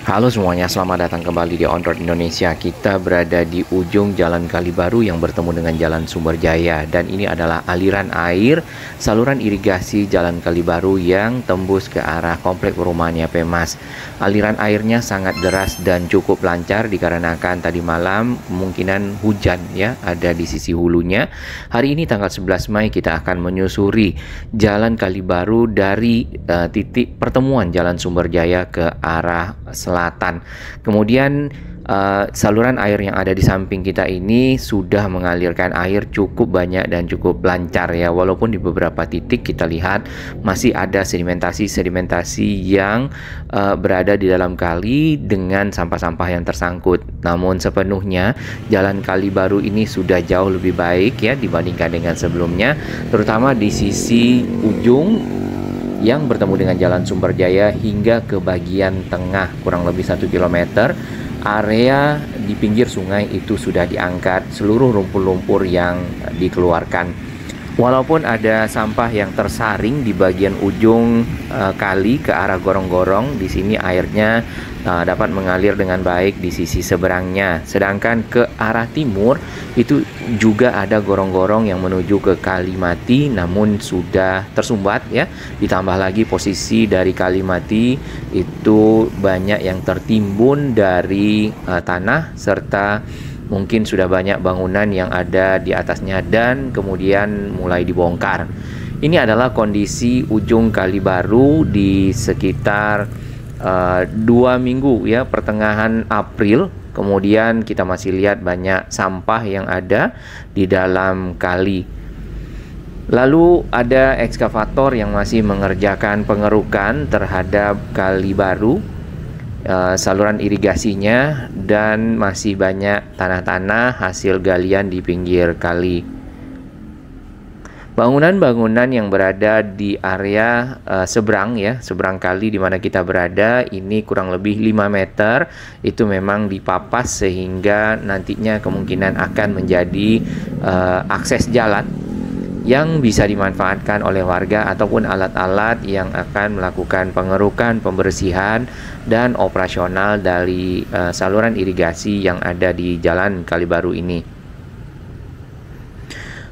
Halo semuanya, selamat datang kembali di On Road Indonesia. Kita berada di ujung Jalan Kalibaru yang bertemu dengan Jalan Sumberjaya. Dan ini adalah aliran air saluran irigasi Jalan Kalibaru yang tembus ke arah komplek perumahan YP Mas. Aliran airnya sangat deras dan cukup lancar dikarenakan tadi malam kemungkinan hujan ya ada di sisi hulunya. Hari ini tanggal 11 Mei kita akan menyusuri Jalan Kalibaru dari titik pertemuan Jalan Sumberjaya ke arah selatan. Kemudian saluran air yang ada di samping kita ini sudah mengalirkan air cukup banyak dan cukup lancar ya, walaupun di beberapa titik kita lihat masih ada sedimentasi yang berada di dalam kali dengan sampah-sampah yang tersangkut. Namun sepenuhnya Jalan Kalibaru ini sudah jauh lebih baik ya dibandingkan dengan sebelumnya, terutama di sisi ujung yang bertemu dengan Jalan Sumberjaya hingga ke bagian tengah kurang lebih 1 km. Area di pinggir sungai itu sudah diangkat, seluruh lumpur-lumpur yang dikeluarkan. Walaupun ada sampah yang tersaring di bagian ujung kali ke arah gorong-gorong, di sini airnya dapat mengalir dengan baik di sisi seberangnya. Sedangkan ke arah timur itu juga ada gorong-gorong yang menuju ke Kalimati, namun sudah tersumbat ya. Ditambah lagi posisi dari Kalimati itu banyak yang tertimbun dari tanah, serta mungkin sudah banyak bangunan yang ada di atasnya dan kemudian mulai dibongkar. Ini adalah kondisi ujung Kalibaru di sekitar 2 minggu ya, pertengahan April. Kemudian kita masih lihat banyak sampah yang ada di dalam kali. Lalu ada ekskavator yang masih mengerjakan pengerukan terhadap Kalibaru, saluran irigasinya, dan masih banyak tanah-tanah hasil galian di pinggir kali. Bangunan-bangunan yang berada di area seberang ya, seberang kali di mana kita berada ini kurang lebih 5 meter itu memang dipapas sehingga nantinya kemungkinan akan menjadi akses jalan yang bisa dimanfaatkan oleh warga ataupun alat-alat yang akan melakukan pengerukan, pembersihan, dan operasional dari saluran irigasi yang ada di Jalan Kalibaru ini.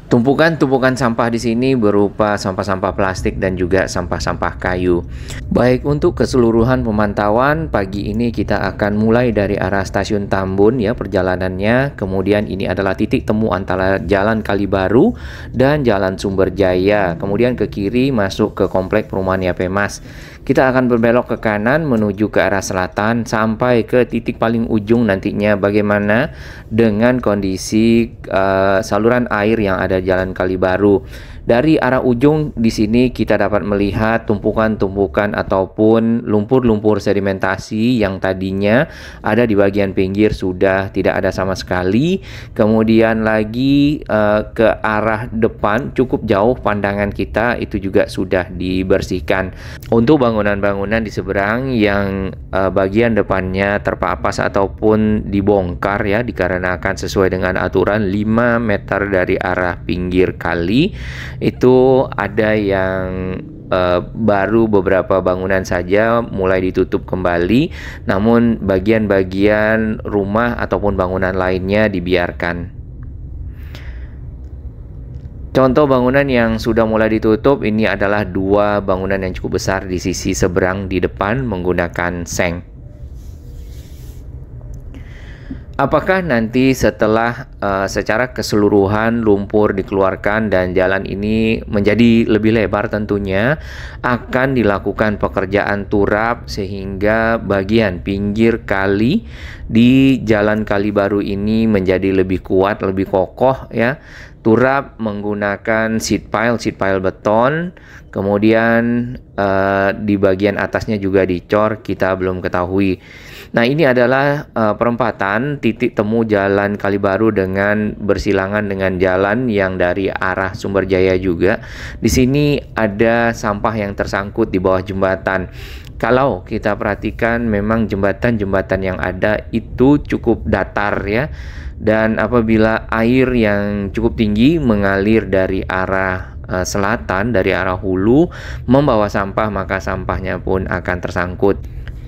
Tumpukan-tumpukan sampah di sini berupa sampah-sampah plastik dan juga sampah-sampah kayu. Baik, untuk keseluruhan pemantauan pagi ini kita akan mulai dari arah Stasiun Tambun ya perjalanannya. Kemudian ini adalah titik temu antara Jalan Kalibaru dan Jalan Sumberjaya. Kemudian ke kiri masuk ke komplek perumahan YP Mas. Kita akan berbelok ke kanan menuju ke arah selatan sampai ke titik paling ujung nantinya bagaimana dengan kondisi saluran air yang ada Jalan Kalibaru. Dari arah ujung di sini kita dapat melihat tumpukan-tumpukan ataupun lumpur-lumpur sedimentasi yang tadinya ada di bagian pinggir sudah tidak ada sama sekali. Kemudian lagi ke arah depan cukup jauh pandangan kita itu juga sudah dibersihkan. Untuk bangunan-bangunan di seberang yang bagian depannya terpapas ataupun dibongkar ya dikarenakan sesuai dengan aturan 5 meter dari arah pinggir kali, itu ada yang baru beberapa bangunan saja mulai ditutup kembali, namun bagian-bagian rumah ataupun bangunan lainnya dibiarkan. Contoh bangunan yang sudah mulai ditutup ini adalah 2 bangunan yang cukup besar di sisi seberang di depan menggunakan seng. Apakah nanti setelah secara keseluruhan lumpur dikeluarkan dan jalan ini menjadi lebih lebar, tentunya akan dilakukan pekerjaan turap sehingga bagian pinggir kali di Jalan Kalibaru ini menjadi lebih kuat, lebih kokoh ya. Turap menggunakan sheet pile beton, kemudian di bagian atasnya juga dicor, kita belum ketahui. Nah, ini adalah perempatan titik temu Jalan Kalibaru dengan bersilangan dengan jalan yang dari arah Sumberjaya juga. Di sini ada sampah yang tersangkut di bawah jembatan. Kalau kita perhatikan memang jembatan-jembatan yang ada itu cukup datar ya. Dan apabila air yang cukup tinggi mengalir dari arah selatan, dari arah hulu membawa sampah, maka sampahnya pun akan tersangkut.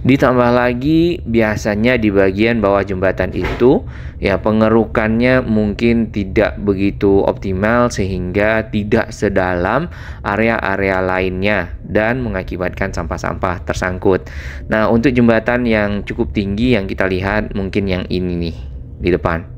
Ditambah lagi biasanya di bagian bawah jembatan itu ya pengerukannya mungkin tidak begitu optimal sehingga tidak sedalam area-area lainnya dan mengakibatkan sampah-sampah tersangkut. Nah, untuk jembatan yang cukup tinggi yang kita lihat mungkin yang ini nih di depan.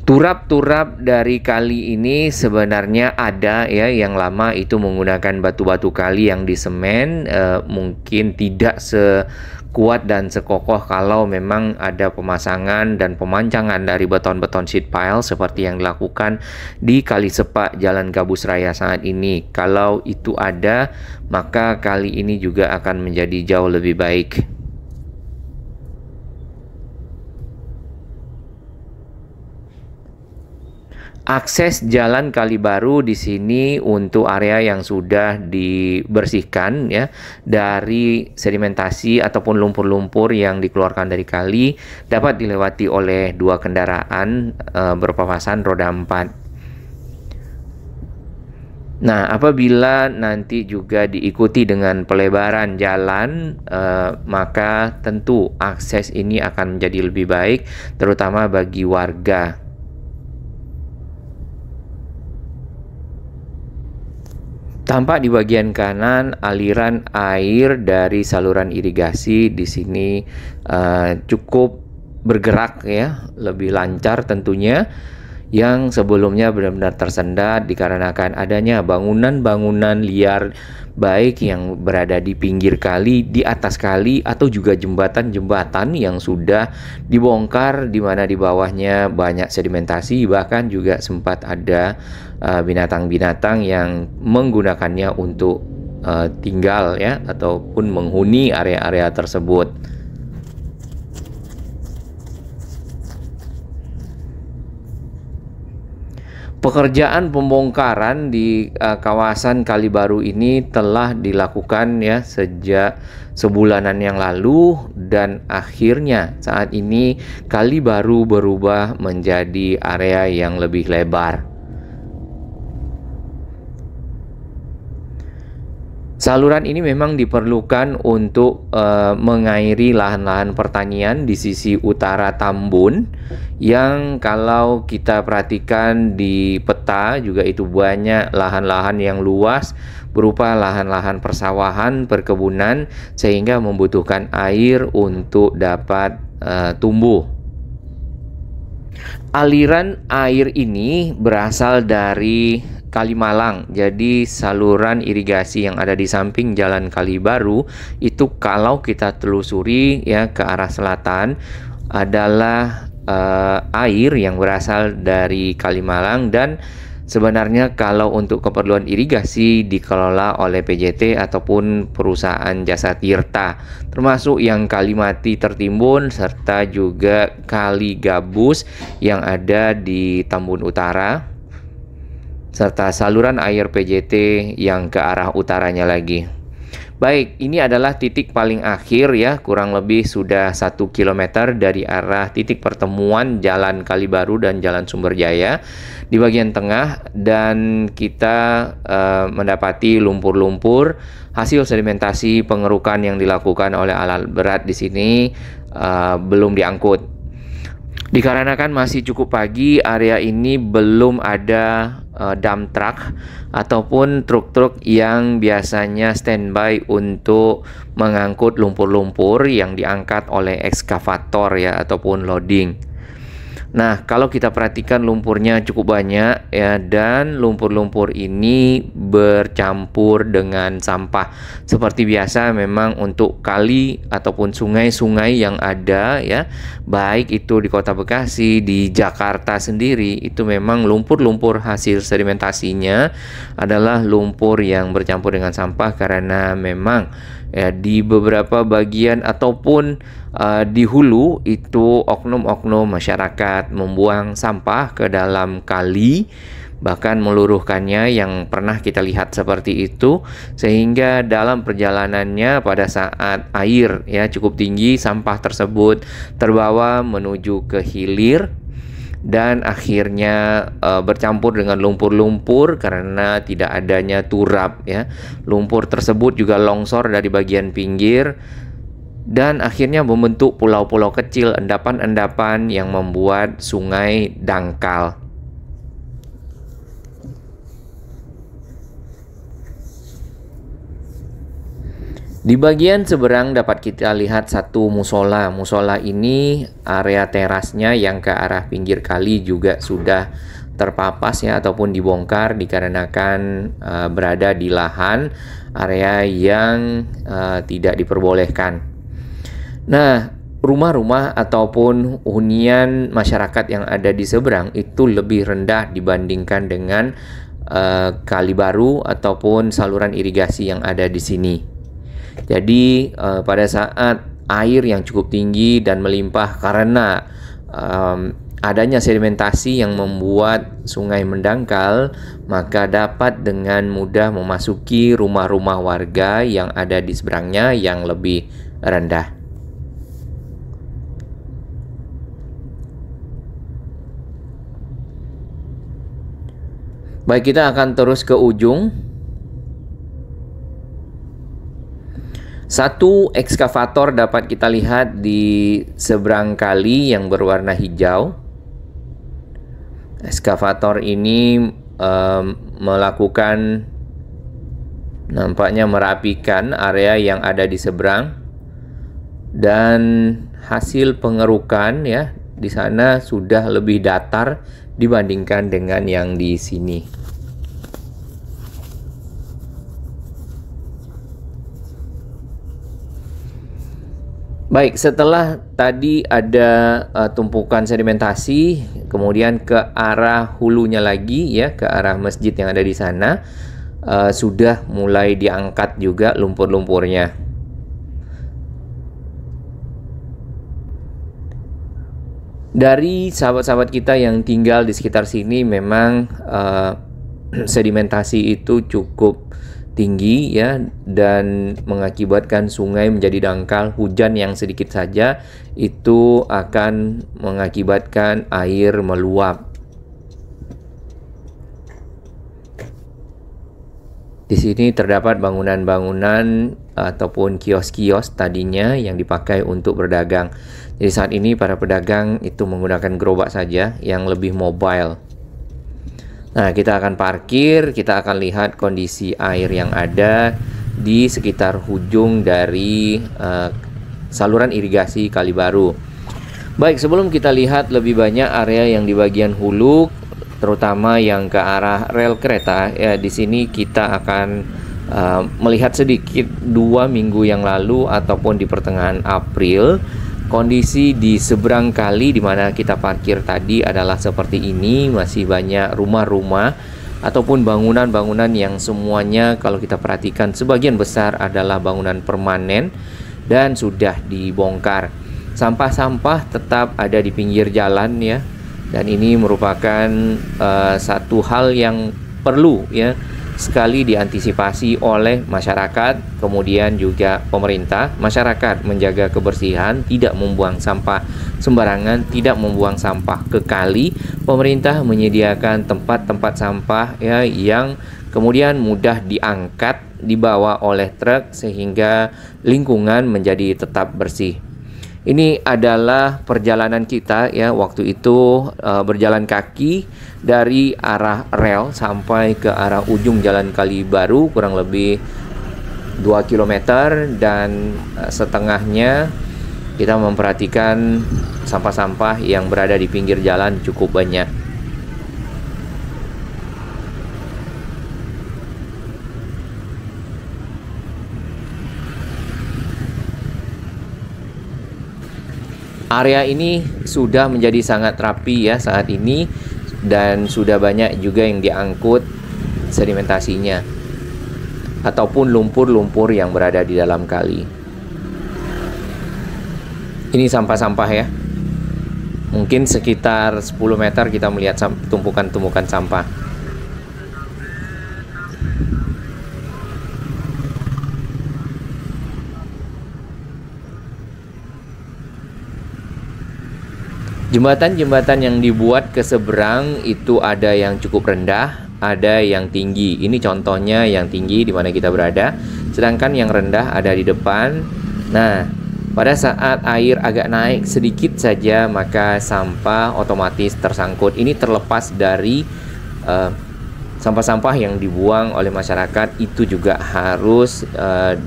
Turap-turap dari kali ini sebenarnya ada ya, yang lama itu menggunakan batu-batu kali yang disemen, mungkin tidak sekuat dan sekokoh kalau memang ada pemasangan dan pemancangan dari beton-beton sheet pile seperti yang dilakukan di Kali Sepak Jalan Gabus Raya saat ini. Kalau itu ada, maka kali ini juga akan menjadi jauh lebih baik. Akses jalan Kali Baru di sini untuk area yang sudah dibersihkan ya dari sedimentasi ataupun lumpur-lumpur yang dikeluarkan dari kali dapat dilewati oleh dua kendaraan berpapasan roda 4. Nah, apabila nanti juga diikuti dengan pelebaran jalan, maka tentu akses ini akan menjadi lebih baik, terutama bagi warga. Tampak di bagian kanan aliran air dari saluran irigasi di sini cukup bergerak ya, lebih lancar tentunya. Yang sebelumnya benar-benar tersendat dikarenakan adanya bangunan-bangunan liar baik yang berada di pinggir kali, di atas kali, atau juga jembatan-jembatan yang sudah dibongkar di mana di bawahnya banyak sedimentasi, bahkan juga sempat ada binatang-binatang yang menggunakannya untuk tinggal ya ataupun menghuni area-area tersebut. Pekerjaan pembongkaran di kawasan Kali Baru ini telah dilakukan ya sejak sebulanan yang lalu dan akhirnya saat ini Kali Baru berubah menjadi area yang lebih lebar. Saluran ini memang diperlukan untuk mengairi lahan-lahan pertanian di sisi utara Tambun yang kalau kita perhatikan di peta juga itu banyak lahan-lahan yang luas berupa lahan-lahan persawahan, perkebunan sehingga membutuhkan air untuk dapat tumbuh. Aliran air ini berasal dari Kalimalang. Jadi saluran irigasi yang ada di samping Jalan Kali Baru itu kalau kita telusuri ya ke arah selatan adalah air yang berasal dari Kalimalang dan sebenarnya kalau untuk keperluan irigasi dikelola oleh PJT ataupun perusahaan jasa tirta, termasuk yang Kalimati tertimbun serta juga Kali Gabus yang ada di Tambun Utara, serta saluran air PJT yang ke arah utaranya lagi. Baik, ini adalah titik paling akhir ya, kurang lebih sudah 1 km dari arah titik pertemuan Jalan Kali Baru dan Jalan Sumberjaya di bagian tengah, dan kita mendapati lumpur-lumpur hasil sedimentasi pengerukan yang dilakukan oleh alat berat di sini belum diangkut. Dikarenakan masih cukup pagi, area ini belum ada dump truck ataupun truk-truk yang biasanya standby untuk mengangkut lumpur-lumpur yang diangkat oleh ekskavator ya ataupun loading. Nah, kalau kita perhatikan lumpurnya cukup banyak ya, dan lumpur-lumpur ini bercampur dengan sampah. Seperti biasa memang untuk kali ataupun sungai-sungai yang ada ya, baik itu di Kota Bekasi, di Jakarta sendiri, itu memang lumpur-lumpur hasil sedimentasinya adalah lumpur yang bercampur dengan sampah karena memang ya di beberapa bagian ataupun di hulu itu oknum-oknum masyarakat membuang sampah ke dalam kali, bahkan meluruhkannya yang pernah kita lihat seperti itu, sehingga dalam perjalanannya pada saat air ya cukup tinggi, sampah tersebut terbawa menuju ke hilir dan akhirnya bercampur dengan lumpur-lumpur karena tidak adanya turap ya. Lumpur tersebut juga longsor dari bagian pinggir dan akhirnya membentuk pulau-pulau kecil, endapan-endapan yang membuat sungai dangkal. Di bagian seberang dapat kita lihat satu musola. Musola ini area terasnya yang ke arah pinggir kali juga sudah terpapas ya ataupun dibongkar dikarenakan berada di lahan area yang tidak diperbolehkan. Nah, rumah-rumah ataupun hunian masyarakat yang ada di seberang itu lebih rendah dibandingkan dengan kali baru ataupun saluran irigasi yang ada di sini. Jadi pada saat air yang cukup tinggi dan melimpah karena adanya sedimentasi yang membuat sungai mendangkal, maka dapat dengan mudah memasuki rumah-rumah warga yang ada di seberangnya yang lebih rendah. Baik, kita akan terus ke ujung. Satu ekskavator dapat kita lihat di seberang kali yang berwarna hijau. Ekskavator ini melakukan, nampaknya merapikan area yang ada di seberang, dan hasil pengerukan ya di sana sudah lebih datar dibandingkan dengan yang di sini. Baik, setelah tadi ada tumpukan sedimentasi, kemudian ke arah hulunya lagi ya, ke arah masjid yang ada di sana, sudah mulai diangkat juga lumpur-lumpurnya. Dari sahabat-sahabat kita yang tinggal di sekitar sini memang sedimentasi itu cukup tinggi ya, dan mengakibatkan sungai menjadi dangkal. Hujan yang sedikit saja itu akan mengakibatkan air meluap. Di sini terdapat bangunan-bangunan ataupun kios-kios tadinya yang dipakai untuk berdagang. Jadi saat ini para pedagang itu menggunakan gerobak saja yang lebih mobile. Nah, kita akan parkir, kita akan lihat kondisi air yang ada di sekitar ujung dari saluran irigasi Kali Baru. Baik, sebelum kita lihat lebih banyak area yang di bagian hulu, terutama yang ke arah rel kereta, ya di sini kita akan melihat sedikit 2 minggu yang lalu ataupun di pertengahan April. Kondisi di seberang kali di mana kita parkir tadi adalah seperti ini. Masih banyak rumah-rumah ataupun bangunan-bangunan yang semuanya kalau kita perhatikan sebagian besar adalah bangunan permanen dan sudah dibongkar. Sampah-sampah tetap ada di pinggir jalan ya. Dan ini merupakan satu hal yang perlu ya sekali diantisipasi oleh masyarakat, kemudian juga pemerintah. Masyarakat menjaga kebersihan, tidak membuang sampah sembarangan, tidak membuang sampah ke kali. Pemerintah menyediakan tempat-tempat sampah ya yang kemudian mudah diangkat, dibawa oleh truk sehingga lingkungan menjadi tetap bersih. Ini adalah perjalanan kita ya, waktu itu berjalan kaki dari arah rel sampai ke arah ujung Jalan Kali Baru kurang lebih 2 km, dan setengahnya kita memperhatikan sampah-sampah yang berada di pinggir jalan cukup banyak. Area ini sudah menjadi sangat rapi ya saat ini, dan sudah banyak juga yang diangkut sedimentasinya ataupun lumpur-lumpur yang berada di dalam kali. Ini sampah-sampah ya. Mungkin sekitar 10 meter kita melihat tumpukan-tumpukan sampah. Jembatan-jembatan yang dibuat ke seberang itu ada yang cukup rendah, ada yang tinggi. Ini contohnya yang tinggi di mana kita berada, sedangkan yang rendah ada di depan. Nah, pada saat air agak naik sedikit saja, maka sampah otomatis tersangkut. Ini terlepas dari sampah-sampah yang dibuang oleh masyarakat. Itu juga harus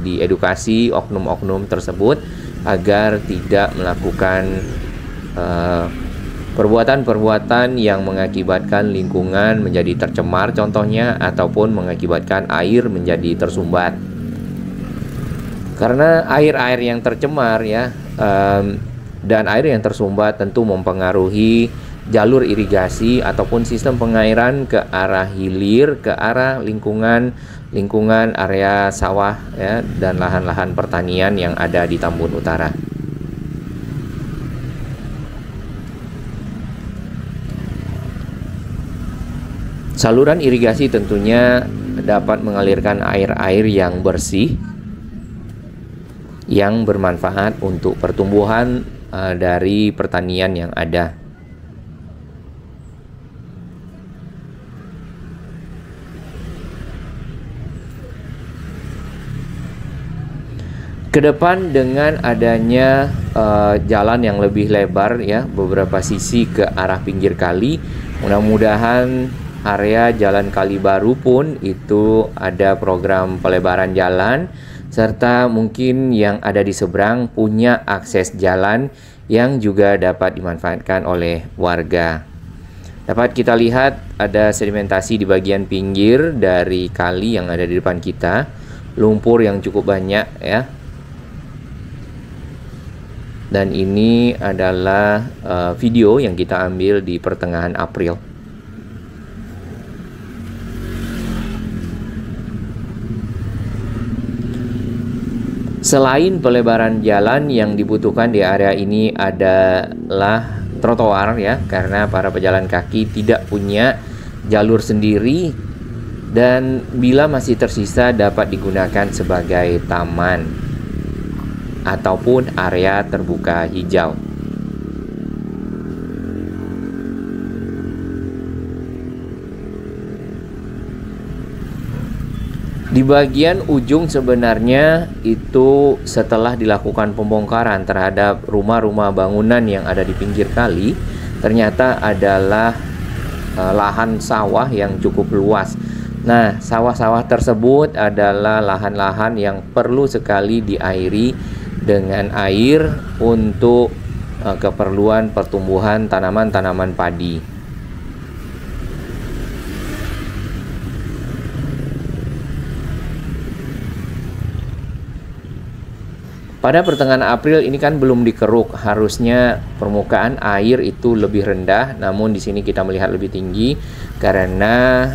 diedukasi oknum-oknum tersebut agar tidak melakukan perbuatan-perbuatan yang mengakibatkan lingkungan menjadi tercemar contohnya, ataupun mengakibatkan air menjadi tersumbat. Karena air-air yang tercemar dan air yang tersumbat tentu mempengaruhi jalur irigasi ataupun sistem pengairan ke arah hilir, ke arah lingkungan area sawah dan lahan-lahan pertanian yang ada di Tambun Utara. Saluran irigasi tentunya dapat mengalirkan air-air yang bersih yang bermanfaat untuk pertumbuhan dari pertanian yang ada. Kedepan dengan adanya jalan yang lebih lebar beberapa sisi ke arah pinggir kali, mudah-mudahan area Jalan Kali Baru pun itu ada program pelebaran jalan, serta mungkin yang ada di seberang punya akses jalan yang juga dapat dimanfaatkan oleh warga. Dapat kita lihat ada sedimentasi di bagian pinggir dari kali yang ada di depan kita, lumpur yang cukup banyak Dan ini adalah video yang kita ambil di pertengahan April. Selain pelebaran jalan, yang dibutuhkan di area ini adalah trotoar karena para pejalan kaki tidak punya jalur sendiri, dan bila masih tersisa dapat digunakan sebagai taman ataupun area terbuka hijau. Di bagian ujung sebenarnya itu setelah dilakukan pembongkaran terhadap rumah-rumah bangunan yang ada di pinggir kali, ternyata adalah lahan sawah yang cukup luas. Nah, sawah-sawah tersebut adalah lahan-lahan yang perlu sekali diairi dengan air untuk keperluan pertumbuhan tanaman-tanaman padi. Pada pertengahan April ini kan belum dikeruk, harusnya permukaan air itu lebih rendah, namun di sini kita melihat lebih tinggi karena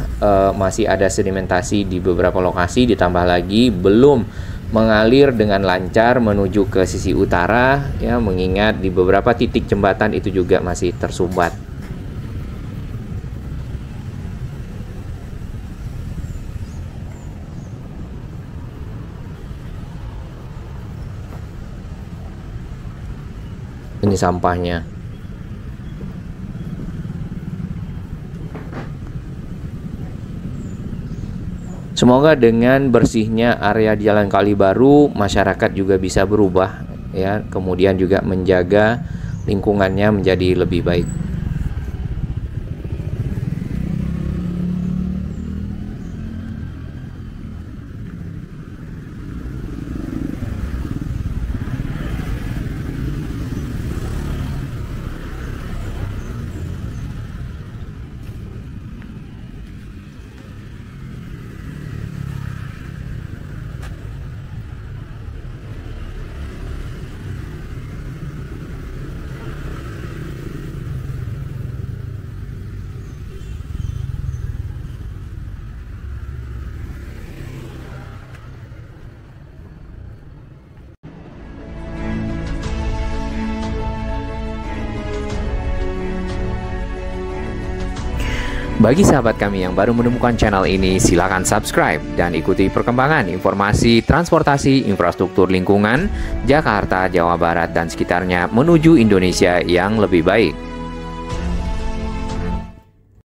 masih ada sedimentasi di beberapa lokasi, ditambah lagi belum mengalir dengan lancar menuju ke sisi utara mengingat di beberapa titik jembatan itu juga masih tersumbat. Ini sampahnya. Semoga dengan bersihnya area Jalan Kali Baru, masyarakat juga bisa berubah kemudian juga menjaga lingkungannya menjadi lebih baik. Bagi sahabat kami yang baru menemukan channel ini, silakan subscribe dan ikuti perkembangan informasi transportasi infrastruktur lingkungan Jakarta, Jawa Barat, dan sekitarnya menuju Indonesia yang lebih baik.